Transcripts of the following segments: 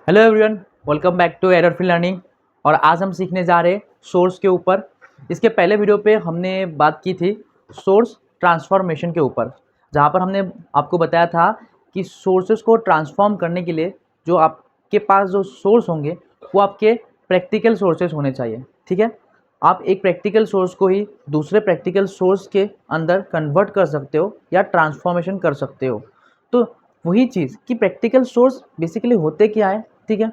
Hello everyone, welcome back to error free learning. और आज हम सीखने जा रहे हैं सोर्स के ऊपर। इसके पहले वीडियो पे हमने बात की थी सोर्स ट्रांसफॉर्मेशन के ऊपर, जहाँ पर हमने आपको बताया था कि सोर्सेज को ट्रांसफॉर्म करने के लिए जो आपके पास जो सोर्स होंगे वो आपके प्रैक्टिकल सोर्सेज होने चाहिए। ठीक है, आप एक प्रैक्टिकल सोर्स को ही दूसरे प्रैक्टिकल सोर्स के अंदर कन्वर्ट कर सकते हो या ट्रांसफॉर्मेशन कर सकते हो। तो वही चीज़ कि प्रैक्टिकल सोर्स बेसिकली होते क्या है। ठीक है,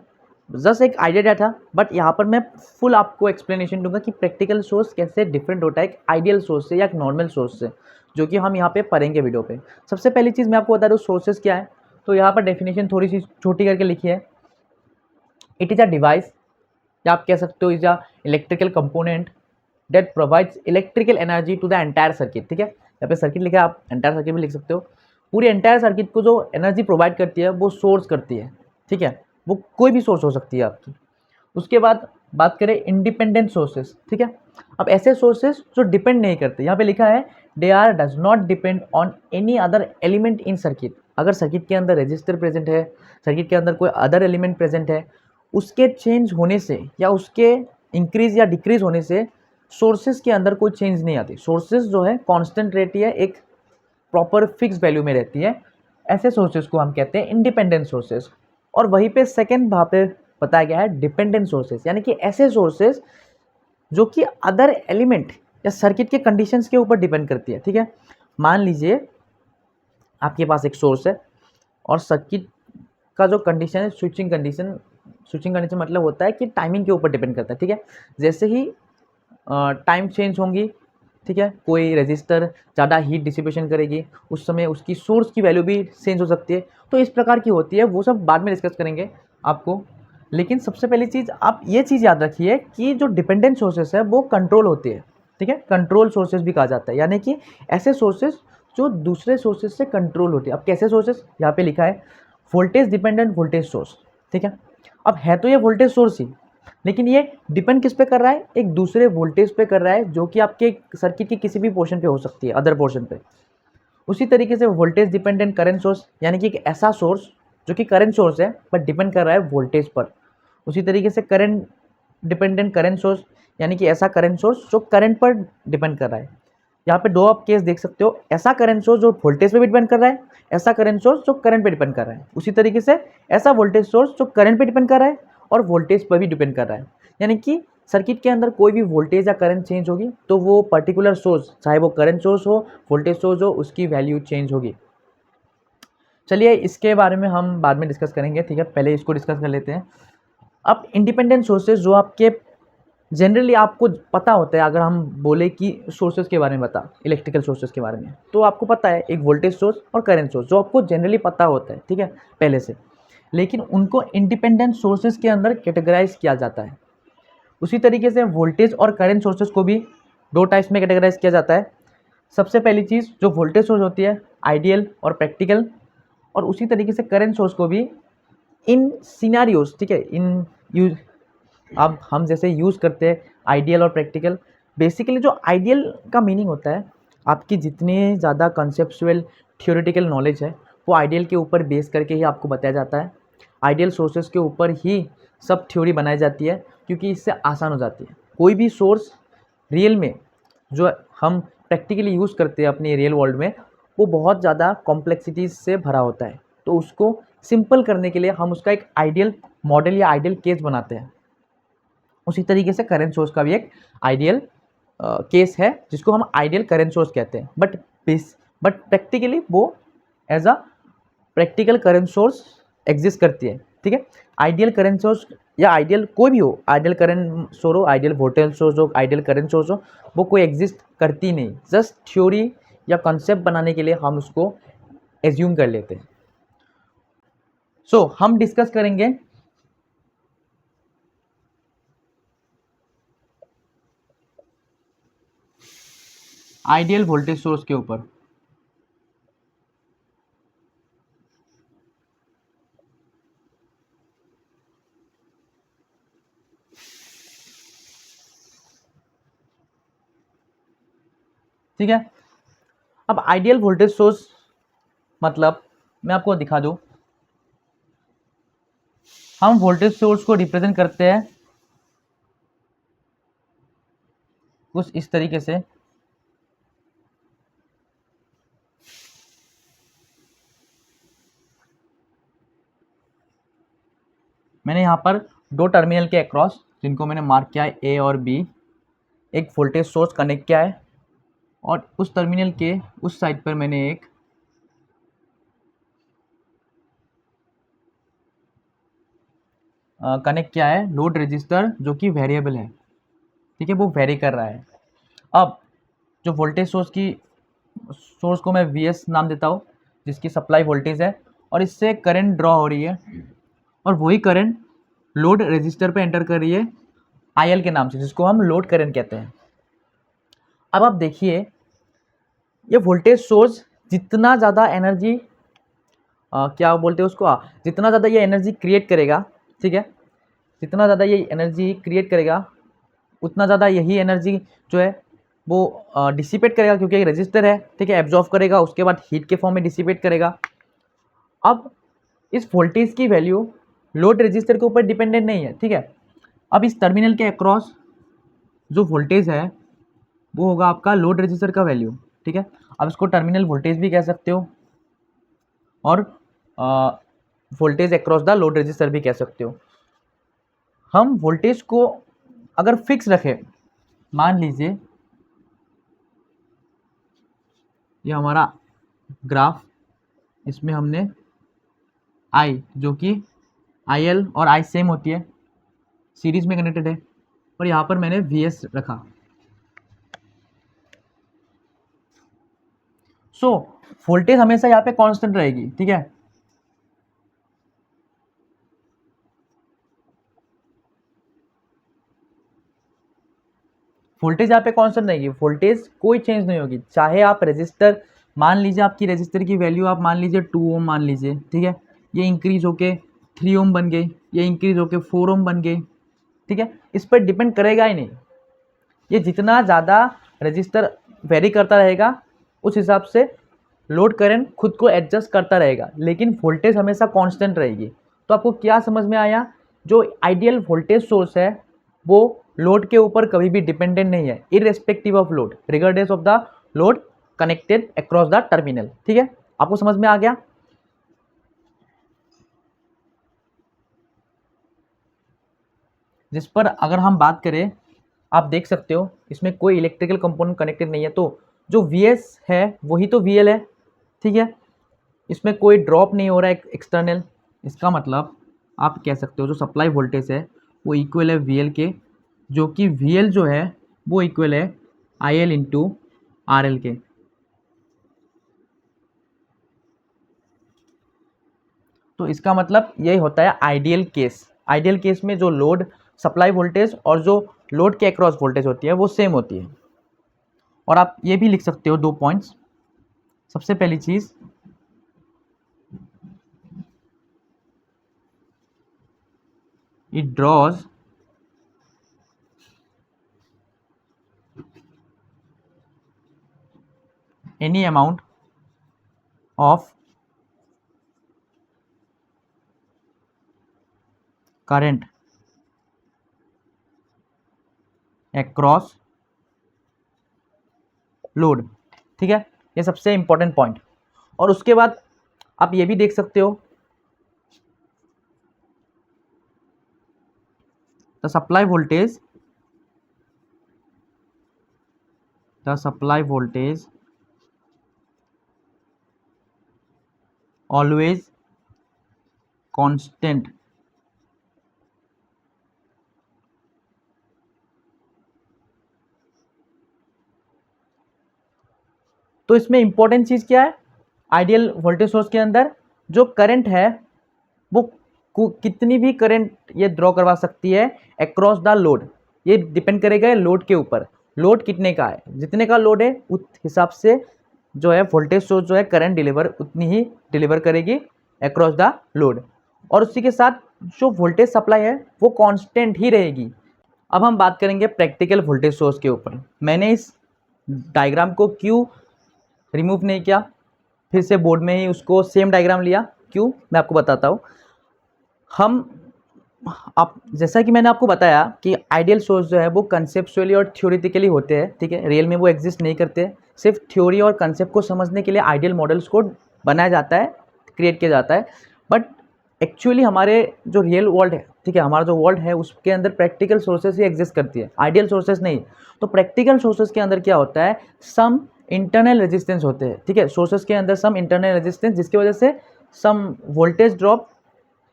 जस्ट एक आइडिया दिया था, बट यहाँ पर मैं फुल आपको एक्सप्लेनेशन दूंगा कि प्रैक्टिकल सोर्स कैसे डिफरेंट होता है एक आइडियल सोर्स से या एक नॉर्मल सोर्स से, जो कि हम यहाँ पे पढ़ेंगे वीडियो पे। सबसे पहली चीज़ मैं आपको बता दूँ सोर्सेज क्या है। तो यहाँ पर डेफिनेशन थोड़ी सी छोटी करके लिखी है। इट इज़ अ डिवाइस, या आप कह सकते हो is a electrical component that provides electrical energy to the entire circuit. ठीक है, यहाँ पे सर्किट लिखा है, आप एंटायर सर्किट भी लिख सकते हो। पूरी एंटायर सर्किट को जो एनर्जी प्रोवाइड करती है वो सोर्स करती है। ठीक है, वो कोई भी सोर्स हो सकती है आपकी। उसके बाद बात करें इंडिपेंडेंट सोर्सेस। ठीक है, अब ऐसे सोर्सेस जो डिपेंड नहीं करते, यहाँ पे लिखा है they are does not depend on any other element in circuit. अगर सर्किट के अंदर रजिस्टर प्रेजेंट है, सर्किट के अंदर कोई अदर एलिमेंट प्रेजेंट है, उसके चेंज होने से या उसके इंक्रीज या डिक्रीज होने से सोर्सेज के अंदर कोई चेंज नहीं आती। सोर्सेज जो है कांस्टेंट रहती है, एक प्रॉपर फिक्स वैल्यू में रहती है। ऐसे सोर्सेज को हम कहते हैं इंडिपेंडेंट सोर्सेज। और वहीं पे सेकंड वहाँ पे बताया गया है डिपेंडेंट सोर्सेज, यानी कि ऐसे सोर्सेज जो कि अदर एलिमेंट या सर्किट के कंडीशंस के ऊपर डिपेंड करती है। ठीक है, मान लीजिए आपके पास एक सोर्स है और सर्किट का जो कंडीशन है स्विचिंग कंडीशन मतलब होता है कि टाइमिंग के ऊपर डिपेंड करता है। ठीक है, जैसे ही टाइम चेंज होंगी, ठीक है, कोई रेजिस्टर ज़्यादा हीट डिसिपेशन करेगी, उस समय उसकी सोर्स की वैल्यू भी चेंज हो सकती है। तो इस प्रकार की होती है, वो सब बाद में डिस्कस करेंगे आपको। लेकिन सबसे पहली चीज़ आप ये चीज़ याद रखिए कि जो डिपेंडेंट सोर्सेस है वो कंट्रोल होती है। ठीक है, कंट्रोल सोर्सेज भी कहा जाता है, यानी कि ऐसे सोर्सेज जो दूसरे सोर्सेज से कंट्रोल होती है। अब कैसे सोर्सेज, यहाँ पे लिखा है वोल्टेज डिपेंडेंट वोल्टेज सोर्स। ठीक है, अब है तो ये वोल्टेज सोर्स ही, लेकिन ये डिपेंड किस पे कर रहा है, एक दूसरे वोल्टेज पे कर रहा है, जो कि आपके सर्किट के किसी भी पोर्शन पे हो सकती है, अदर पोर्शन पे। उसी तरीके से वोल्टेज डिपेंडेंट करंट सोर्स, यानी कि एक ऐसा सोर्स जो कि करंट सोर्स है बट डिपेंड कर रहा है वोल्टेज पर। उसी तरीके से करंट डिपेंडेंट करंट सोर्स, यानी कि ऐसा करंट सोर्स जो करंट पर डिपेंड कर रहा है। यहाँ पे दो आप केस देख सकते हो, ऐसा करंट सोर्स जो वोल्टेज पे भी डिपेंड कर रहा है, ऐसा करंट सोर्स जो करंट पे डिपेंड कर रहा है। उसी तरीके से ऐसा वोल्टेज सोर्स जो करंट पे डिपेंड कर रहा है और वोल्टेज पर भी डिपेंड कर रहा है। यानी कि सर्किट के अंदर कोई भी वोल्टेज या करंट चेंज होगी तो वो पर्टिकुलर सोर्स, चाहे वो करंट सोर्स हो, वोल्टेज सोर्स हो, उसकी वैल्यू चेंज होगी। चलिए इसके बारे में हम बाद में डिस्कस करेंगे। ठीक है, पहले इसको डिस्कस कर लेते हैं। अब इंडिपेंडेंट सोर्सेज जो आपके जनरली आपको पता होता है, अगर हम बोले कि सोर्सेज के बारे में बता, इलेक्ट्रिकल सोर्सेज के बारे में, तो आपको पता है एक वोल्टेज सोर्स और करंट सोर्स जो आपको जनरली पता होता है। ठीक है, पहले से। लेकिन उनको इंडिपेंडेंट सोर्सेज के अंदर कैटेगराइज किया जाता है। उसी तरीके से वोल्टेज और करंट सोर्सेज को भी दो टाइप्स में कैटेगराइज किया जाता है। सबसे पहली चीज़ जो वोल्टेज सोर्स होती है, आइडियल और प्रैक्टिकल। और उसी तरीके से करंट सोर्स को भी इन सिनारियोज, ठीक है, इन यूज, अब हम जैसे यूज़ करते हैं आइडियल और प्रैक्टिकल। बेसिकली जो आइडियल का मीनिंग होता है, आपकी जितनी ज़्यादा कंसेप्चुअल थियोरेटिकल नॉलेज है वो आइडियल के ऊपर बेस करके ही आपको बताया जाता है। आइडियल सोर्सेज के ऊपर ही सब थ्योरी बनाई जाती है, क्योंकि इससे आसान हो जाती है। कोई भी सोर्स रियल में जो हम प्रैक्टिकली यूज़ करते हैं अपने रियल वर्ल्ड में, वो बहुत ज़्यादा कॉम्प्लेक्सिटीज़ से भरा होता है। तो उसको सिंपल करने के लिए हम उसका एक आइडियल मॉडल या आइडियल केस बनाते हैं। उसी तरीके से करंट सोर्स का भी एक आइडियल केस है, जिसको हम आइडियल करंट सोर्स कहते हैं। बट प्रैक्टिकली वो as a practical current source exist करती है। ठीक है, आइडियल करंट सोर्स या आइडियल कोई भी हो, आइडियल करंट सोर्स हो, आइडियल वोल्टेज सोर्स हो, आइडियल करंट सोर्स हो, वो कोई एग्जिस्ट करती नहीं। जस्ट थ्योरी या कॉन्सेप्ट बनाने के लिए हम उसको एज्यूम कर लेते हैं। हम डिस्कस करेंगे आइडियल वोल्टेज सोर्स के ऊपर। ठीक है, अब आइडियल वोल्टेज सोर्स मतलब मैं आपको दिखा दूं। हम वोल्टेज सोर्स को रिप्रेजेंट करते हैं कुछ इस तरीके से। मैंने यहाँ पर दो टर्मिनल के अक्रॉस, जिनको मैंने मार्क किया है ए और बी, एक वोल्टेज सोर्स कनेक्ट किया है, और उस टर्मिनल के उस साइड पर मैंने एक कनेक्ट किया है लोड रजिस्टर, जो कि वेरिएबल है, ठीक है, वो वेरी कर रहा है। अब जो वोल्टेज सोर्स को मैं वीएस नाम देता हूँ, जिसकी सप्लाई वोल्टेज है, और इससे करंट ड्रॉ हो रही है, और वही करंट लोड रजिस्टर पे एंटर कर रही है आईएल के नाम से, जिसको हम लोड करंट कहते हैं। अब आप देखिए, ये वोल्टेज सोर्स जितना ज़्यादा एनर्जी क्या बोलते हैं उसको, जितना ज़्यादा ये एनर्जी क्रिएट करेगा, ठीक है, जितना ज़्यादा ये एनर्जी क्रिएट करेगा उतना ज़्यादा यही एनर्जी जो है वो डिसिपेट करेगा, क्योंकि एक रजिस्टर है, ठीक है, एब्जॉर्व करेगा, उसके बाद हीट के फॉर्म में डिसिपेट करेगा। अब इस वोल्टेज की वैल्यू लोड रजिस्टर के ऊपर डिपेंडेंट नहीं है, ठीक है। अब इस टर्मिनल के अक्रॉस जो वोल्टेज है वो होगा आपका लोड रजिस्टर का वैल्यू, ठीक है। अब इसको टर्मिनल वोल्टेज भी कह सकते हो, और voltage across the load register भी कह सकते हो। हम वोल्टेज को अगर फिक्स रखें, मान लीजिए ये हमारा ग्राफ, इसमें हमने आई, जो कि आई एल और आई सेम होती है, सीरीज में कनेक्टेड है, और यहाँ पर मैंने वी एस रखा। सो वोल्टेज हमेशा यहाँ पे कांस्टेंट रहेगी, ठीक है। वोल्टेज यहाँ पे कांस्टेंट रहेगी, वोल्टेज कोई चेंज नहीं होगी, चाहे आप रजिस्टर, मान लीजिए आपकी रजिस्टर की वैल्यू आप मान लीजिए 2 ओम मान लीजिए, ठीक है, ये इंक्रीज होके 3 ओम बन गई, ये इंक्रीज होके 4 ओम बन गई, ठीक है, इस पर डिपेंड करेगा ही नहीं। ये जितना ज़्यादा रजिस्टर वेरी करता रहेगा, उस हिसाब से लोड करंट खुद को एडजस्ट करता रहेगा, लेकिन वोल्टेज हमेशा कांस्टेंट रहेगी। तो आपको क्या समझ में आया, जो आइडियल वोल्टेज सोर्स है वो लोड के ऊपर कभी भी डिपेंडेंट नहीं है, irrespective of load, regardless of the load connected across the terminal, ठीक है। आपको समझ में आ गया। जिस पर अगर हम बात करें, आप देख सकते हो इसमें कोई इलेक्ट्रिकल कंपोनेंट कनेक्टेड नहीं है, तो जो Vs है वही तो VL है, ठीक है, इसमें कोई ड्रॉप नहीं हो रहा है एक्सटर्नल। इसका मतलब आप कह सकते हो जो सप्लाई वोल्टेज है वो इक्वल है VL के, जो कि VL जो है वो इक्वल है IL इंटू RL के। तो इसका मतलब यही होता है आइडियल केस। आइडियल केस में जो लोड सप्लाई वोल्टेज और जो लोड के अक्रॉस वोल्टेज होती है वो सेम होती है। और आप ये भी लिख सकते हो 2 पॉइंट्स। सबसे पहली चीज़, it draws any amount of current across load, ठीक है, ये सबसे इंपॉर्टेंट पॉइंट। और उसके बाद आप ये भी देख सकते हो, the supply voltage always constant तो इसमें इंपॉर्टेंट चीज़ क्या है, आइडियल वोल्टेज सोर्स के अंदर जो करंट है वो कितनी भी करंट ये ड्रॉ करवा सकती है अक्रॉस द लोड। ये डिपेंड करेगा लोड के ऊपर, लोड कितने का है, जितने का लोड है उस हिसाब से जो है वोल्टेज सोर्स जो है करंट डिलीवर उतनी ही डिलीवर करेगी अक्रॉस द लोड। और उसी के साथ जो वोल्टेज सप्लाई है वो कांस्टेंट ही रहेगी। अब हम बात करेंगे प्रैक्टिकल वोल्टेज सोर्स के ऊपर। मैंने इस डायग्राम को क्यों रिमूव नहीं किया, फिर से बोर्ड में ही उसको सेम डायग्राम लिया, क्यों, मैं आपको बताता हूँ। हम आप जैसा कि मैंने आपको बताया कि आइडियल सोर्स जो है वो कंसेप्चुअली और थ्योरेटिकली होते हैं, ठीक है, रियल में वो एग्जिस्ट नहीं करते। सिर्फ थ्योरी और कंसेप्ट को समझने के लिए आइडियल मॉडल्स को बनाया जाता है, क्रिएट किया जाता है। बट एक्चुअली हमारे जो रियल वर्ल्ड है, ठीक है, हमारा जो वर्ल्ड है उसके अंदर प्रैक्टिकल सोर्सेज ही एग्जिस्ट करती है, आइडियल सोर्सेज नहीं। तो प्रैक्टिकल सोर्सेज के अंदर क्या होता है, सम इंटरनल रेजिस्टेंस होते हैं, ठीक है, सोर्सेज के अंदर सम इंटरनल रेजिस्टेंस, जिसकी वजह से some voltage drop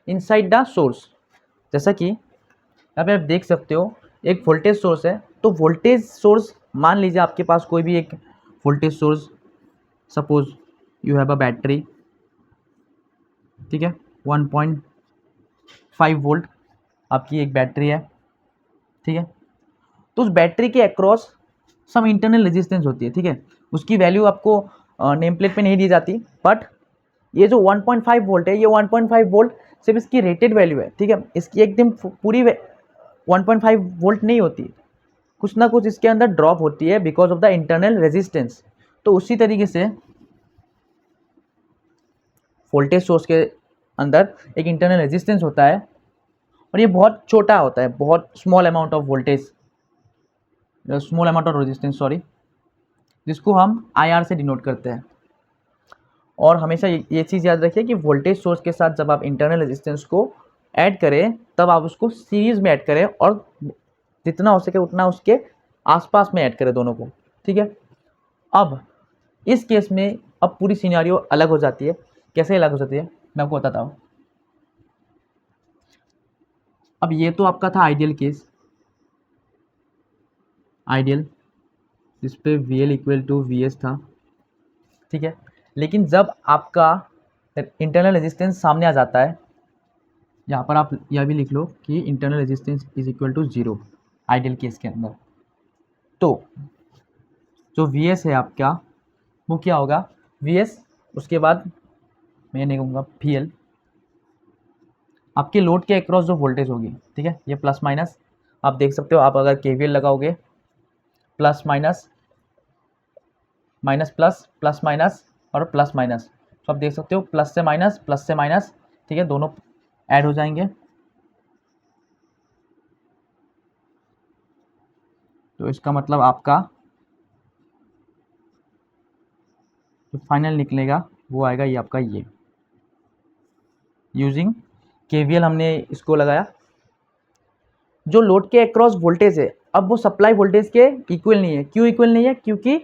inside the source. जैसा कि यहाँ पे आप देख सकते हो एक वोल्टेज सोर्स है, तो वोल्टेज सोर्स मान लीजिए आपके पास कोई भी एक voltage source, suppose you have a battery, ठीक है, 1.5 वोल्ट आपकी एक बैटरी है, ठीक है। तो उस बैटरी के अक्रॉस सम इंटरनल रेजिस्टेंस होती है, ठीक है, उसकी वैल्यू आपको नेम प्लेट पे नहीं दी जाती, बट ये जो 1.5 वोल्ट है, ये 1.5 वोल्ट सिर्फ इसकी रेटेड वैल्यू है, ठीक है, इसकी एकदम पूरी 1.5 वोल्ट नहीं होती, कुछ ना कुछ इसके अंदर ड्रॉप होती है because of the internal resistance. तो उसी तरीके से वोल्टेज सोर्स के अंदर एक इंटरनल रेजिस्टेंस होता है, और ये बहुत छोटा होता है, बहुत small amount of voltage, small amount of resistance, sorry, जिसको हम IR से डिनोट करते हैं। और हमेशा ये चीज़ याद रखिए कि वोल्टेज सोर्स के साथ जब आप इंटरनल रेजिस्टेंस को ऐड करें तब आप उसको सीरीज़ में ऐड करें, और जितना हो सके उतना उसके आसपास में ऐड करें दोनों को, ठीक है। अब इस केस में अब पूरी सिनेरियो अलग हो जाती है। कैसे अलग हो जाती है मैं आपको बताता हूँ। अब ये तो आपका था आइडियल केस, आइडियल जिस पे VL इक्वल टू VS था, ठीक है। लेकिन जब आपका इंटरनल रेजिस्टेंस सामने आ जाता है, यहाँ पर आप यह भी लिख लो कि internal resistance is equal to 0 ideal case के अंदर, तो जो VS है आपका वो क्या होगा, VS, उसके बाद मैं नहीं कहूँगा VL, आपके लोड के अक्रॉस जो वोल्टेज होगी, ठीक है, ये प्लस माइनस आप देख सकते हो, आप अगर KVL लगाओगे plus minus minus plus plus minus और प्लस माइनस, तो आप देख सकते हो प्लस से माइनस, ठीक है, दोनों ऐड हो जाएंगे, तो इसका मतलब आपका जो फाइनल निकलेगा वो आएगा ये आपका, ये यूजिंग KVL हमने इसको लगाया। जो लोड के अक्रॉस वोल्टेज है अब वो सप्लाई वोल्टेज के इक्वल नहीं है। क्यों इक्वल नहीं है, क्योंकि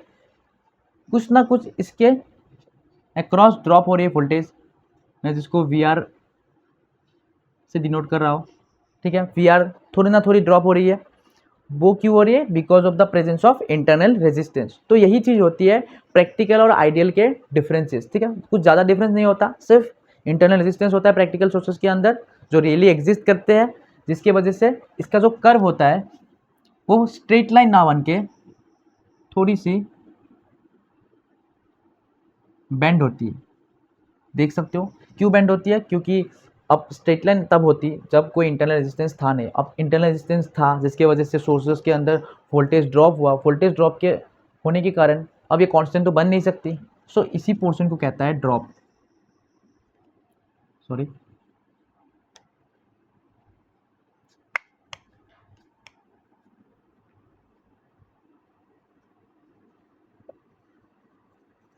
कुछ ना कुछ इसके अक्रॉस ड्रॉप हो रही है वोल्टेज, मैं जिसको VR से डिनोट कर रहा हूँ, ठीक है, VR थोड़ी ना थोड़ी ड्रॉप हो रही है, वो क्यों हो रही है, because of the presence of internal resistance. तो यही चीज़ होती है प्रैक्टिकल और आइडियल के डिफरेंसेस, ठीक है, कुछ ज़्यादा डिफरेंस नहीं होता, सिर्फ इंटरनल रेजिस्टेंस होता है प्रैक्टिकल सोर्सेज के अंदर जो रियली एग्जिस्ट करते हैं, जिसकी वजह से इसका जो कर्व होता है वो स्ट्रेट लाइन ना बन के थोड़ी सी बेंड होती है। देख सकते हो क्यों बेंड होती है, क्योंकि अब स्ट्रेट लाइन तब होती जब कोई इंटरनल रेजिस्टेंस था नहीं, अब इंटरनल रेजिस्टेंस था जिसके वजह से सोर्सेज के अंदर वोल्टेज ड्रॉप हुआ, वोल्टेज ड्रॉप के होने के कारण अब ये कांस्टेंट तो बन नहीं सकती, सो इसी पोर्शन को कहता है drop, sorry,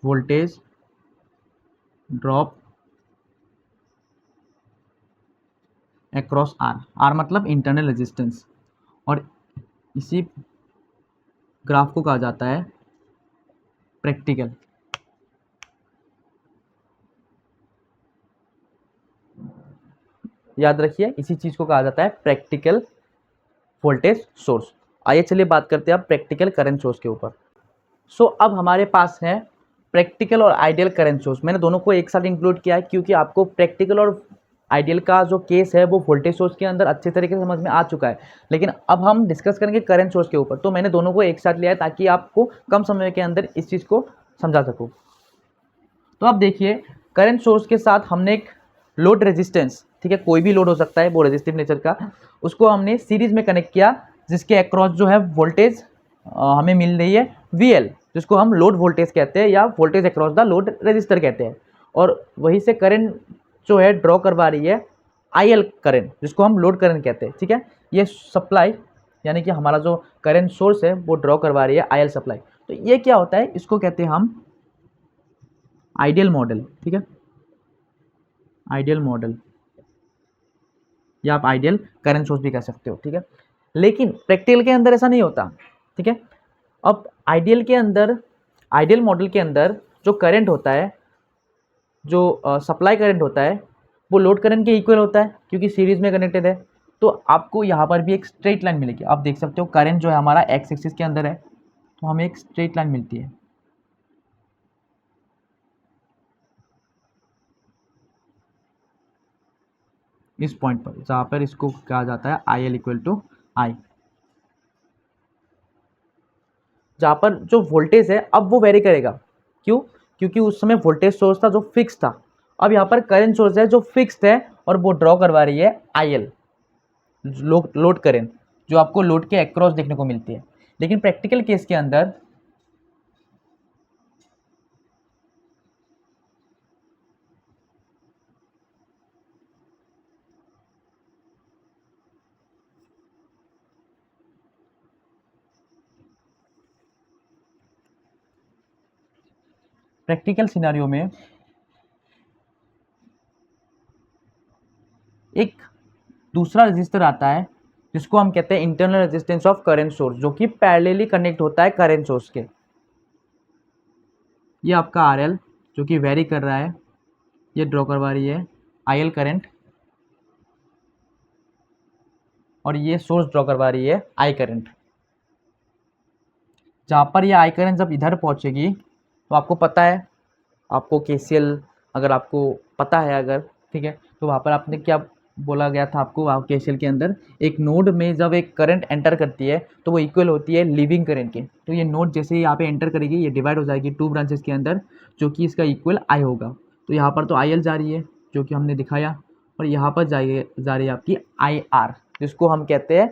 voltage drop across R मतलब इंटरनल रेजिस्टेंस, और इसी ग्राफ को कहा जाता है प्रैक्टिकल। याद रखिए इसी चीज़ को कहा जाता है प्रैक्टिकल वोल्टेज सोर्स। आइए चलिए बात करते हैं अब प्रैक्टिकल करंट सोर्स के ऊपर। सो अब हमारे पास है प्रैक्टिकल और आइडियल करंट सोर्स। मैंने दोनों को एक साथ इंक्लूड किया है क्योंकि आपको प्रैक्टिकल और आइडियल का जो केस है वो वोल्टेज सोर्स के अंदर अच्छे तरीके से समझ में आ चुका है, लेकिन अब हम डिस्कस करेंगे करंट सोर्स के ऊपर, तो मैंने दोनों को एक साथ लिया है ताकि आपको कम समय के अंदर इस चीज़ को समझा सकूँ। तो अब देखिए करंट सोर्स के साथ हमने एक लोड रेजिस्टेंस, ठीक है, कोई भी लोड हो सकता है वो रेजिस्टिव नेचर का, उसको हमने सीरीज में कनेक्ट किया जिसके अक्रॉस जो है वोल्टेज हमें मिल रही है VL, जिसको हम लोड वोल्टेज कहते हैं या voltage across the load resistor कहते हैं, और वहीं से करंट जो है ड्रॉ करवा रही है IL करंट, जिसको हम लोड करंट कहते हैं, ठीक है। ये सप्लाई यानी कि हमारा जो करंट सोर्स है वो ड्रॉ करवा रही है IL सप्लाई। तो ये क्या होता है, इसको कहते हैं हम आइडियल मॉडल, ठीक है, आइडियल मॉडल, या आप आइडियल करंट सोर्स भी कह सकते हो, ठीक है। लेकिन प्रैक्टिकल के अंदर ऐसा नहीं होता, ठीक है। अब आइडियल के अंदर, आइडियल मॉडल के अंदर जो करंट होता है, जो सप्लाई करंट होता है, वो लोड करंट के इक्वल होता है क्योंकि सीरीज में कनेक्टेड है। तो आपको यहाँ पर भी एक स्ट्रेट लाइन मिलेगी। आप देख सकते हो करंट जो है हमारा एक्स एक्सिस के अंदर है, तो हमें एक स्ट्रेट लाइन मिलती है। इस पॉइंट पर जहाँ पर इसको कहा जाता है IL इक्वल टू आई, जहाँ पर जो वोल्टेज है अब वो वेरी करेगा। क्यों? क्योंकि उस समय वोल्टेज सोर्स था जो फिक्स था। अब यहाँ पर करंट सोर्स है जो फिक्स्ड है और वो ड्रॉ करवा रही है IL, लोड करंट, जो आपको लोड के अक्रॉस देखने को मिलती है। लेकिन प्रैक्टिकल केस के अंदर प्रैक्टिकल सिनेरियो में एक दूसरा रेजिस्टर आता है जिसको हम कहते हैं internal resistance of current source, जो कि पैरेलली कनेक्ट होता है करंट सोर्स के। ये आपका RL जो कि वेरी कर रहा है, ये ड्रॉ करवा रही है IL करंट, और ये सोर्स ड्रॉ करवा रही है I करंट। जहाँ पर ये I करंट जब इधर पहुँचेगी तो आपको पता है, आपको KCL अगर आपको पता है अगर, ठीक है, तो वहाँ पर आपने क्या बोला गया था आपको, वहाँ KCL के अंदर एक नोड में जब एक करंट एंटर करती है तो वो इक्वल होती है लीविंग करंट के। तो ये नोड जैसे ही यहाँ पे एंटर करेगी, ये डिवाइड हो जाएगी 2 ब्रांचेस के अंदर, जो कि इसका इक्वल I होगा। तो यहाँ पर तो IL जा रही है जो कि हमने दिखाया, और यहाँ पर जा रही है आपकी IR, जिसको हम कहते हैं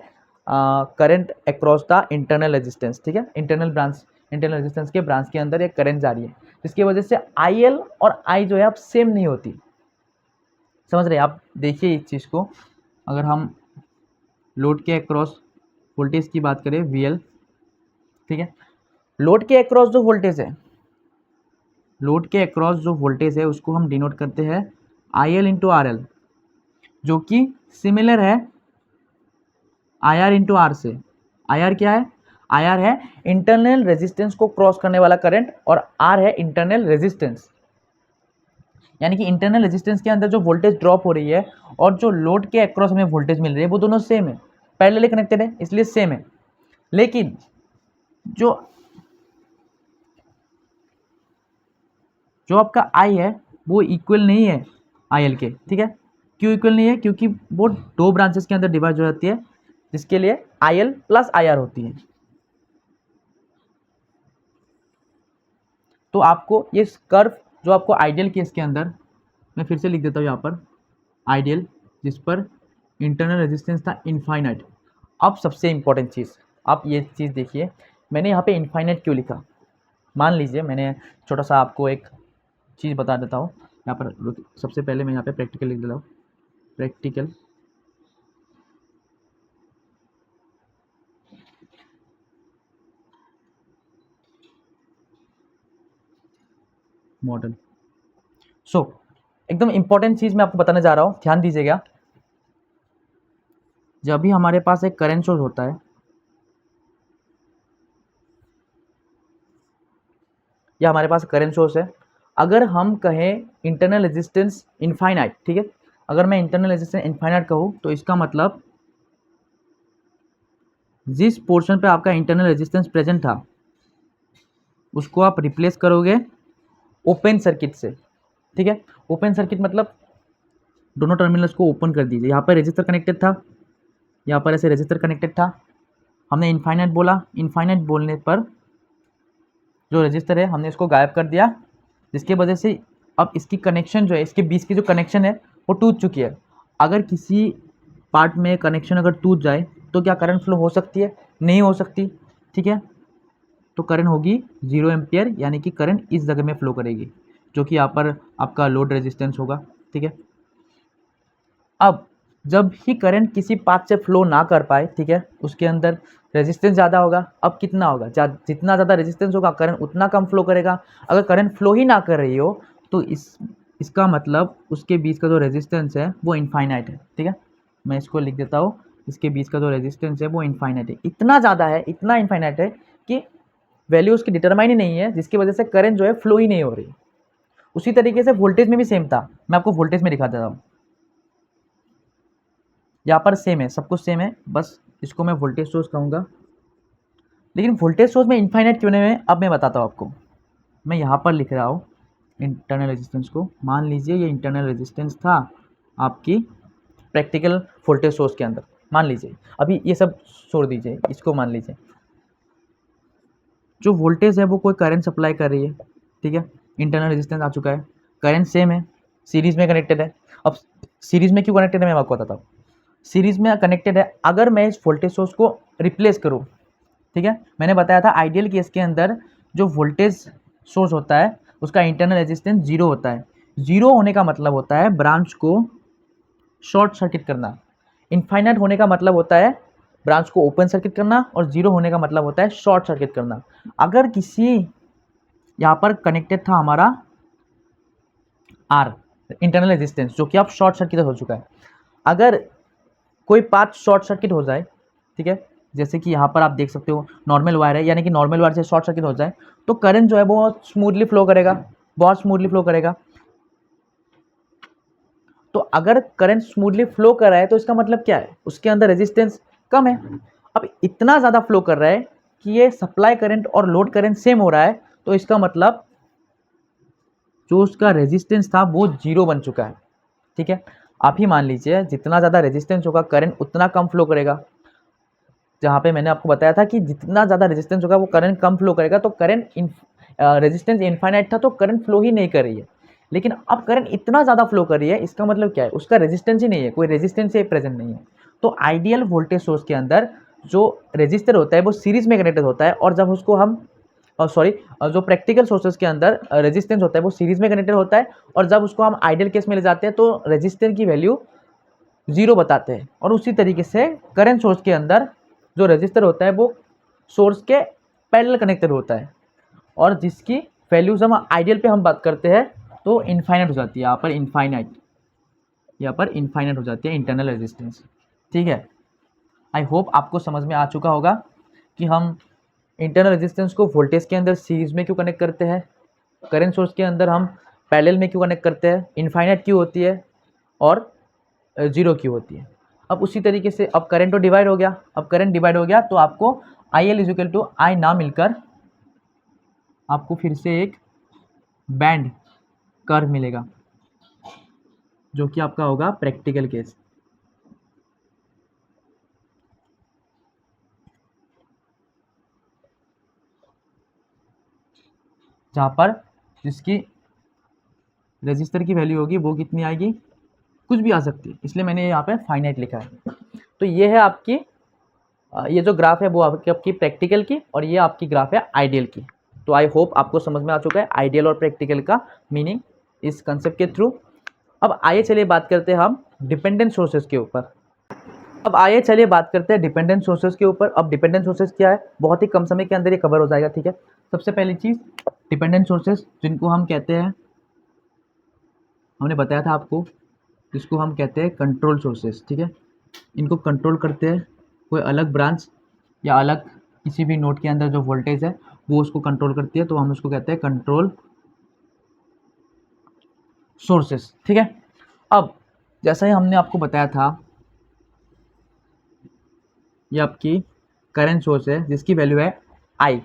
current across the internal resistance, ठीक है। इंटरनल रेजिस्टेंस के ब्रांच के अंदर एक करंट जा रही है, जिसकी वजह से IL और I जो है अब सेम नहीं होती। समझ रहे हैं आप? देखिए इस चीज़ को, अगर हम लोड के अक्रॉस वोल्टेज की बात करें VL, ठीक है, लोड के अक्रॉस जो वोल्टेज है, लोड के अक्रॉस जो वोल्टेज है उसको हम डिनोट करते हैं IL इंटू RL, जो कि सिमिलर है IR इंटू R से। IR क्या है? IR है इंटरनल रेजिस्टेंस को क्रॉस करने वाला करंट, और R है इंटरनल रेजिस्टेंस, यानी कि इंटरनल रेजिस्टेंस के अंदर जो वोल्टेज ड्रॉप हो रही है और जो लोड के अक्रॉस हमें वोल्टेज मिल रही है वो दोनों सेम है, पैरेलली कनेक्टेड है, इसलिए सेम है। लेकिन जो जो आपका I है वो इक्वल नहीं है IL के, ठीक है। क्यों इक्वल नहीं है? क्योंकि वो 2 ब्रांचेस के अंदर डिवाइड हो जाती है, जिसके लिए IL प्लस IR होती है। तो आपको ये कर्व जो आपको आइडियल केस के अंदर, मैं फिर से लिख देता हूँ यहाँ पर, आइडियल जिस पर इंटरनल रेजिस्टेंस था इनफाइनाइट। अब सबसे इंपॉर्टेंट चीज़, आप ये चीज़ देखिए, मैंने यहाँ पे इनफाइनाइट क्यों लिखा। मान लीजिए मैंने छोटा सा आपको एक चीज़ बता देता हूँ यहाँ पर। सबसे पहले मैं यहाँ पे प्रैक्टिकल लिख देता हूँ, प्रैक्टिकल मॉडल। एकदम इंपॉर्टेंट चीज़ मैं आपको बताने जा रहा हूँ, ध्यान दीजिएगा। जब भी हमारे पास एक करंट सोर्स होता है या हमारे पास करंट सोर्स है, अगर हम कहें इंटरनल रेजिस्टेंस इनफाइनाइट, ठीक है, अगर मैं इंटरनल रेजिस्टेंस इनफाइनाइट कहूँ तो इसका मतलब जिस पोर्शन पे आपका इंटरनल रेजिस्टेंस प्रेजेंट था उसको आप रिप्लेस करोगे ओपन सर्किट से, ठीक है। ओपन सर्किट मतलब दोनों टर्मिनल्स को ओपन कर दीजिए। यहाँ पर रजिस्टर कनेक्टेड था, यहाँ पर ऐसे रजिस्टर कनेक्टेड था, हमने इनफाइनाइट बोला, इनफाइनाइट बोलने पर जो रजिस्टर है हमने इसको गायब कर दिया, जिसकी वजह से अब इसकी कनेक्शन जो है, इसके बीच की जो कनेक्शन है वो टूट चुकी है। अगर किसी पार्ट में कनेक्शन अगर टूट जाए तो क्या करंट फ्लो हो सकती है? नहीं हो सकती, ठीक है। तो करंट होगी 0 एम्पियर, यानी कि करंट इस जगह में फ्लो करेगी, जो कि यहाँ पर आपका लोड रेजिस्टेंस होगा, ठीक है। अब जब ही करंट किसी पाथ से फ्लो ना कर पाए, ठीक है, उसके अंदर रेजिस्टेंस ज़्यादा होगा। अब कितना होगा, जितना ज़्यादा रेजिस्टेंस होगा करंट उतना कम फ्लो करेगा। अगर करंट फ्लो ही ना कर रही हो तो इसका मतलब उसके बीच का जो रेजिस्टेंस है वो इनफाइनाइट है, ठीक है। मैं इसको लिख देता हूँ, इसके बीच का जो रेजिस्टेंस है वो इनफाइनाइट है, इतना ज़्यादा है, इतना इनफाइनाइट है कि वैल्यू उसकी डिटरमाइन ही नहीं है, जिसकी वजह से करंट जो है फ्लो ही नहीं हो रही। उसी तरीके से वोल्टेज में भी सेम था। मैं आपको वोल्टेज में दिखा देता हूँ। यहाँ पर सेम है, सब कुछ सेम है, बस इसको मैं वोल्टेज सोर्स कहूँगा। लेकिन वोल्टेज सोर्स में इनफाइनाइट क्यों नहीं है, अब मैं बताता हूँ आपको। मैं यहाँ पर लिख रहा हूँ इंटरनल रेजिस्टेंस को। मान लीजिए ये इंटरनल रेजिस्टेंस था आपकी प्रैक्टिकल वोल्टेज सोर्स के अंदर। मान लीजिए, अभी ये सब छोड़ दीजिए, इसको मान लीजिए जो वोल्टेज है वो कोई करंट सप्लाई कर रही है, ठीक है। इंटरनल रेजिस्टेंस आ चुका है, करंट सेम है, सीरीज में कनेक्टेड है। अब सीरीज में क्यों कनेक्टेड है मैं आपको बताता हूँ। सीरीज में कनेक्टेड है, अगर मैं इस वोल्टेज सोर्स को रिप्लेस करूँ, ठीक है, मैंने बताया था आइडियल केस के अंदर जो वोल्टेज सोर्स होता है उसका इंटरनल रेजिस्टेंस जीरो होता है। जीरो होने का मतलब होता है ब्रांच को शॉर्ट सर्किट करना। इनफाइनाइट होने का मतलब होता है ब्रांच को ओपन सर्किट करना, और जीरो होने का मतलब होता है शॉर्ट सर्किट करना। अगर किसी यहाँ पर कनेक्टेड था हमारा आर इंटरनल रेजिस्टेंस जो कि अब शॉर्ट सर्किट हो चुका है, अगर कोई पाथ शॉर्ट सर्किट हो जाए, ठीक है, जैसे कि यहाँ पर आप देख सकते हो नॉर्मल वायर है, यानी कि नॉर्मल वायर से शॉर्ट सर्किट हो जाए तो करंट जो है बहुत स्मूथली फ्लो करेगा, बहुत स्मूथली फ्लो करेगा। तो अगर करंट स्मूथली फ्लो कर रहा है तो इसका मतलब क्या है, उसके अंदर रेजिस्टेंस कम है। अब इतना ज़्यादा फ्लो कर रहा है कि ये सप्लाई करंट और लोड करंट सेम हो रहा है, तो इसका मतलब जो उसका रेजिस्टेंस था वो जीरो बन चुका है, ठीक है। आप ही मान लीजिए जितना ज़्यादा रेजिस्टेंस होगा करंट उतना कम फ्लो करेगा। जहाँ पे मैंने आपको बताया था कि जितना ज़्यादा रेजिस्टेंस होगा वो करंट कम फ्लो करेगा, तो करंट रेजिस्टेंस इनफाइनाइट था तो करंट फ्लो ही नहीं कर रही है। लेकिन अब करंट इतना ज़्यादा फ्लो कर रही है, इसका मतलब क्या है, उसका रेजिस्टेंस ही नहीं है, कोई रेजिस्टेंस ही प्रेजेंट नहीं है। तो आइडियल वोल्टेज सोर्स के अंदर जो रेजिस्टर होता है वो सीरीज में कनेक्टेड होता है, और जब उसको हम जो प्रैक्टिकल सोर्सेज के अंदर रेजिस्टेंस होता है वो सीरीज में कनेक्टेड होता है, और जब उसको हम आइडियल केस में ले जाते हैं तो रेजिस्टेंस की वैल्यू जीरो बताते हैं। और उसी तरीके से करंट सोर्स के अंदर जो रजिस्टर होता है वो सोर्स के पैरेलल कनेक्टेड होता है, और जिसकी वैल्यूज हम आइडियल पे हम बात करते हैं तो इनफाइनाइट हो जाती है। यहाँ पर इनफाइनाइट हो जाती है इंटरनल रेजिस्टेंस, ठीक है। आई होप आपको समझ में आ चुका होगा कि हम इंटरनल रेजिस्टेंस को वोल्टेज के अंदर सीरीज में क्यों कनेक्ट करते हैं, करंट सोर्स के अंदर हम पैरेलल में क्यों कनेक्ट करते हैं, इनफाइनाइट क्यों होती है, और जीरो क्यों होती है। अब उसी तरीके से अब करंट तो डिवाइड हो गया, अब करंट डिवाइड हो गया तो आपको आई एल इजिकल टू आई ना मिलकर आपको फिर से एक बैंड कर्व मिलेगा, जो कि आपका होगा प्रैक्टिकल केस। जहाँ पर जिसकी रजिस्टर की वैल्यू होगी वो कितनी आएगी, कुछ भी आ सकती है, इसलिए मैंने यहाँ पे फाइनाइट लिखा है। तो ये है आपकी ये जो ग्राफ है वो आपकी प्रैक्टिकल की, और ये आपकी ग्राफ है आइडियल की। तो आई होप आपको समझ में आ चुका है आइडियल और प्रैक्टिकल का मीनिंग इस कंसेप्ट के थ्रू। अब आइए चलिए बात करते हैं हम डिपेंडेंट सोर्सेज के ऊपर। अब आइए चलिए बात करते हैं डिपेंडेंट सोर्सेज के ऊपर। अब डिपेंडेंट सोर्सेज क्या है, बहुत ही कम समय के अंदर ये कवर हो जाएगा, ठीक है। सबसे पहली चीज़ डिपेंडेंट सोर्सेज जिनको हम कहते हैं, हमने बताया था आपको, जिसको हम कहते हैं कंट्रोल सोर्सेज, ठीक है। इनको कंट्रोल करते हैं कोई अलग ब्रांच या अलग किसी भी नोड के अंदर जो वोल्टेज है वो उसको कंट्रोल करती है, तो हम उसको कहते हैं कंट्रोल सोर्सेस, ठीक है। अब जैसा ही हमने आपको बताया था, ये आपकी करंट सोर्स है जिसकी वैल्यू है आई,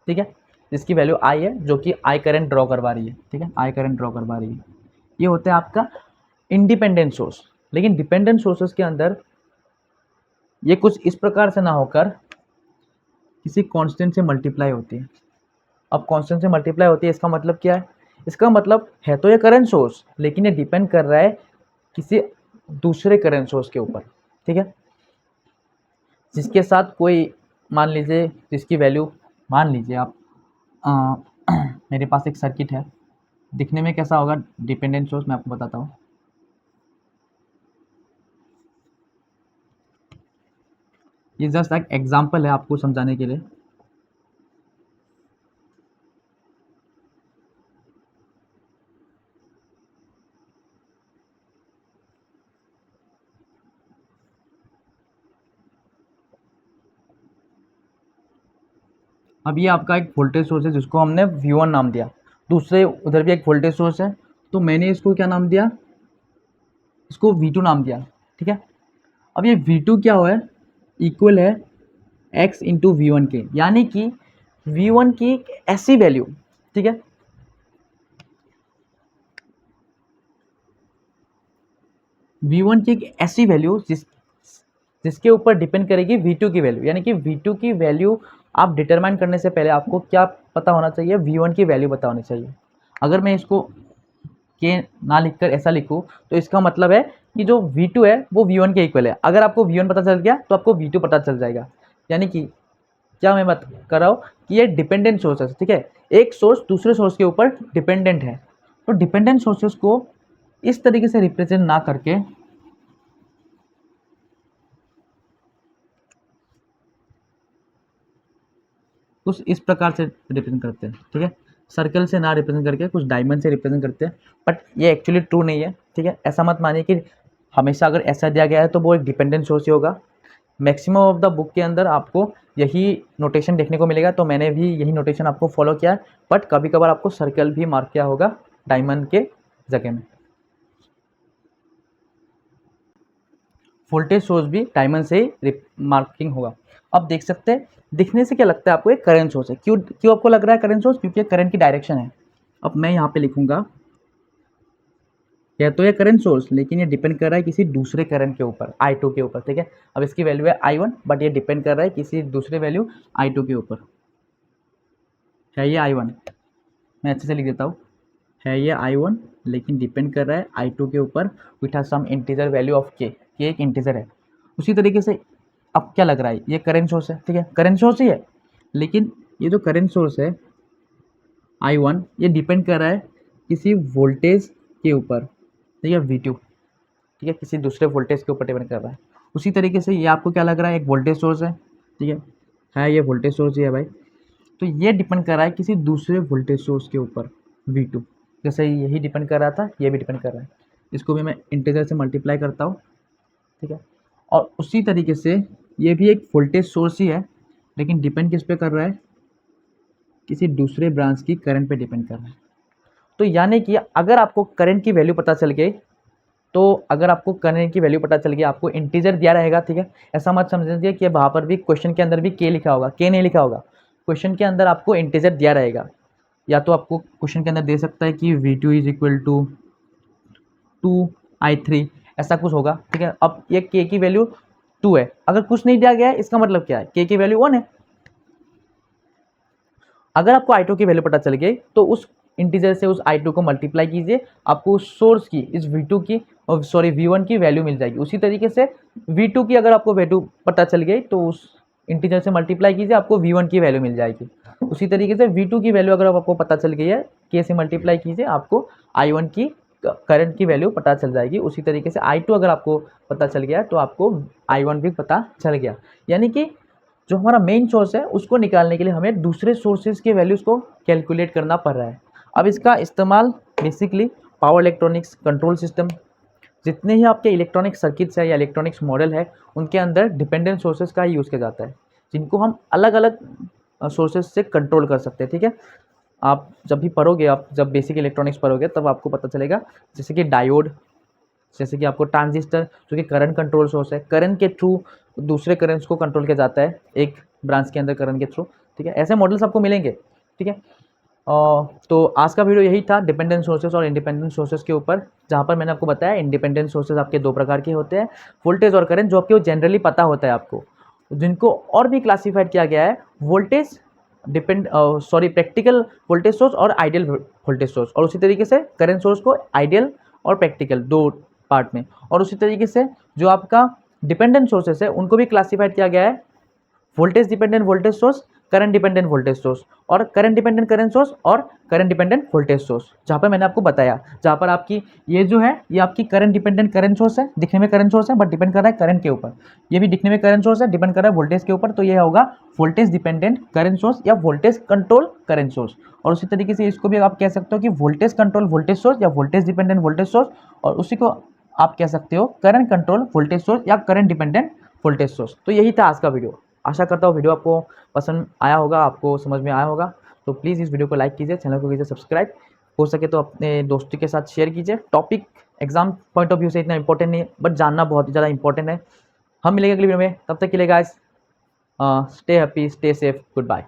ठीक है, जिसकी वैल्यू आई है, जो कि आई करंट ड्रॉ करवा रही है, ठीक है, आई करंट ड्रॉ करवा रही है। ये होता है आपका इंडिपेंडेंट सोर्स। लेकिन डिपेंडेंट सोर्सेस के अंदर ये कुछ इस प्रकार से ना होकर किसी कांस्टेंट से मल्टीप्लाई होती है। अब कांस्टेंट से मल्टीप्लाई होती है, इसका मतलब क्या है, इसका मतलब है तो ये करंट सोर्स, लेकिन ये डिपेंड कर रहा है किसी दूसरे करंट सोर्स के ऊपर, ठीक है, जिसके साथ कोई, मान लीजिए जिसकी वैल्यू, मान लीजिए आप अ, मेरे पास एक सर्किट है, दिखने में कैसा होगा डिपेंडेंट सोर्स, मैं आपको बताता हूँ। ये जस्ट एक एग्जाम्पल है आपको समझाने के लिए। अब ये आपका एक वोल्टेज सोर्स है जिसको हमने V1 नाम दिया। दूसरे उधर भी एक वोल्टेज सोर्स है, तो मैंने इसको क्या नाम दिया, इसको V2 नाम दिया। ठीक है, अब ये V2 क्या हुआ है, इक्वल है x इंटू V1 के, यानी कि V1 की एक ऐसी वैल्यू, ठीक है, V1 की एक ऐसी वैल्यू जिसके ऊपर डिपेंड करेगी V2 की वैल्यू। यानी कि V2 की वैल्यू आप डिटरमाइन करने से पहले आपको क्या पता होना चाहिए, V1 की वैल्यू पता होनी चाहिए। अगर मैं इसको के ना लिखकर ऐसा लिखूँ तो इसका मतलब है कि जो V2 है वो V1 के इक्वल है। अगर आपको V1 पता चल गया तो आपको V2 पता चल जाएगा। यानी कि क्या मैं बात कर रहा हूँ कि ये डिपेंडेंट सोर्स है। ठीक है, एक सोर्स दूसरे सोर्स के ऊपर डिपेंडेंट है, तो डिपेंडेंट सोर्सेस को इस तरीके से रिप्रेजेंट ना करके कुछ इस प्रकार से रिप्रेजेंट करते हैं। ठीक है, सर्कल से ना रिप्रेजेंट करके कुछ डायमंड से रिप्रेजेंट करते हैं, बट ये एक्चुअली ट्रू नहीं है। ठीक है, ऐसा मत मानिए कि हमेशा अगर ऐसा दिया गया है तो वो एक डिपेंडेंट सोर्स ही होगा। मैक्सिमम ऑफ द बुक के अंदर आपको यही नोटेशन देखने को मिलेगा, तो मैंने भी यही नोटेशन आपको फॉलो किया है, बट कभी कभार आपको सर्कल भी मार्क किया होगा डायमंड के जगह में। वोल्टेज सोर्स भी डायमंड से ही मार्किंग होगा। अब देख सकते हैं, दिखने से क्या लगता है आपको, एक करंट सोर्स है। क्यों क्यों आपको लग रहा है करंट सोर्स, क्योंकि करंट की डायरेक्शन है। अब मैं यहाँ पे लिखूंगा, या तो ये करंट सोर्स, लेकिन ये डिपेंड कर रहा है किसी दूसरे करंट के ऊपर, I2 के ऊपर। ठीक है, अब इसकी वैल्यू है I1, बट ये डिपेंड कर रहा है किसी दूसरे वैल्यू I2 के ऊपर। है ये I1, मैं अच्छे से लिख देता हूँ, है ये I1, लेकिन डिपेंड कर रहा है I2 के ऊपर with some integer value of k एक इंटीजर है। उसी तरीके से अब क्या लग रहा है, ये करंट सोर्स है। ठीक है, करंट सोर्स ही है, लेकिन ये जो करंट सोर्स है I1, ये डिपेंड कर रहा है किसी वोल्टेज के ऊपर। ठीक है, V2, ठीक है, किसी दूसरे वोल्टेज के ऊपर डिपेंड कर रहा है। उसी तरीके से ये आपको क्या लग रहा है, एक वोल्टेज सोर्स है। ठीक है ये वोल्टेज सोर्स ही है भाई, तो ये डिपेंड कर रहा है किसी दूसरे वोल्टेज सोर्स के ऊपर V2। जैसे यही डिपेंड कर रहा था, ये भी डिपेंड कर रहा है। इसको भी मैं इंटीजर से मल्टीप्लाई करता हूँ। ठीक है, और उसी तरीके से ये भी एक वोल्टेज सोर्स ही है, लेकिन डिपेंड किस पे कर रहा है, किसी दूसरे ब्रांच की करंट पे डिपेंड कर रहा है। तो यानी कि अगर आपको करंट की वैल्यू पता चल गई, तो अगर आपको करंट की वैल्यू पता चल गई, आपको इंटीजर दिया रहेगा। ठीक है, ऐसा मत समझिए कि वहाँ पर भी क्वेश्चन के अंदर भी के लिखा होगा, के नहीं लिखा होगा। क्वेश्चन के अंदर आपको इंटीजर दिया रहेगा, या तो आपको क्वेश्चन के अंदर दे सकता है कि V2 is equal to 2I3, ऐसा कुछ होगा। ठीक है, अब ये के की वैल्यू 2 है, अगर कुछ नहीं दिया गया है इसका मतलब क्या है, के की वैल्यू 1 है। अगर आपको I2 की वैल्यू पता चल गई तो उस इंटीजर से उस I2 को मल्टीप्लाई कीजिए, आपको उस सोर्स की, इस V2 की, और सॉरी V1 की वैल्यू मिल जाएगी। उसी तरीके से V2 की अगर आपको वैल्यू पता चल गई तो उस इंटीजर से मल्टीप्लाई कीजिए, आपको V1 की वैल्यू मिल जाएगी। उसी तरीके से V2 की वैल्यू अगर आपको पता चल गई है, K से मल्टीप्लाई कीजिए, आपको I1 की करंट की वैल्यू पता चल जाएगी। उसी तरीके से I2 अगर आपको पता चल गया तो आपको I1 भी पता चल गया। यानी कि जो हमारा मेन सोर्स है उसको निकालने के लिए हमें दूसरे सोर्सेज के वैल्यूज़ को कैलकुलेट करना पड़ रहा है। अब इसका इस्तेमाल basically power electronics, control system, जितने ही आपके इलेक्ट्रॉनिक सर्किट्स है या इलेक्ट्रॉनिक्स मॉडल है, उनके अंदर डिपेंडेंट सोर्सेज का ही यूज़ किया जाता है, जिनको हम अलग अलग सोर्सेज से कंट्रोल कर सकते हैं। ठीक है, आप जब भी पढ़ोगे, आप जब बेसिक इलेक्ट्रॉनिक्स पढ़ोगे तब आपको पता चलेगा, जैसे कि डायोड, जैसे कि आपको ट्रांजिस्टर, जो कि करंट कंट्रोल सोर्स है, करंट के थ्रू दूसरे करंट्स को कंट्रोल किया जाता है एक ब्रांच के अंदर करंट के थ्रू। ठीक है, ऐसे मॉडल्स आपको मिलेंगे। ठीक है, तो आज का वीडियो यही था डिपेंडेंट सोर्सेज और इंडिपेंडेंट सोर्सेज के ऊपर, जहाँ पर मैंने आपको बताया इंडिपेंडेंट सोर्सेज आपके दो प्रकार के होते हैं, वोल्टेज और करंट, जो आपको जनरली पता होता है आपको, जिनको और भी क्लासीफाइड किया गया है, वोल्टेज प्रैक्टिकल वोल्टेज सोर्स और आइडियल वोल्टेज सोर्स, और उसी तरीके से करंट सोर्स को आइडियल और प्रैक्टिकल दो पार्ट में, और उसी तरीके से जो आपका डिपेंडेंट सोर्सेस है उनको भी क्लासीफाइड किया गया है, voltage dependent voltage source, current dependent voltage source, और करंट डिपेंडेंट करंट सोर्स और करंट डिपेंडेंट वोल्टेज सोर्स, जहाँ पर मैंने आपको बताया, जहाँ पर आपकी ये जो है ये आपकी करंट डिपेंडेंट करंट सोर्स है, दिखने में करंट सोर्स है बट डिपेंड कर रहा है करंट के ऊपर। ये भी दिखने में करंट सोर्स है, डिपेंड कर रहा है वोल्टेज के ऊपर, तो ये होगा वोल्टेज डिपेंडेंट करंट सोर्स या वोल्टेज कंट्रोल करंट सोर्स। और उसी तरीके से इसको भी आप कह सकते हो कि वोल्टेज कंट्रोल वोल्टेज सोर्स या वोल्टेज डिपेंडेंट वोल्टेज सोर्स, और उसी को आप कह सकते हो करंट कंट्रोल वोल्टेज सोर्स या करंट डिपेंडेंट वोल्टेज सोर्स। तो यही था आज का वीडियो। आशा करता हूँ वीडियो आपको पसंद आया होगा, आपको समझ में आया होगा। तो प्लीज़ इस वीडियो को लाइक कीजिए, चैनल को कीजिए सब्सक्राइब, हो सके तो अपने दोस्तों के साथ शेयर कीजिए। Topic exam point of view से इतना इंपॉर्टेंट नहीं है, बट जानना बहुत ही ज़्यादा इंपॉर्टेंट है। हम मिलेंगे अगली वीडियो में, तब तक के लिए guys stay happy, stay safe, good bye.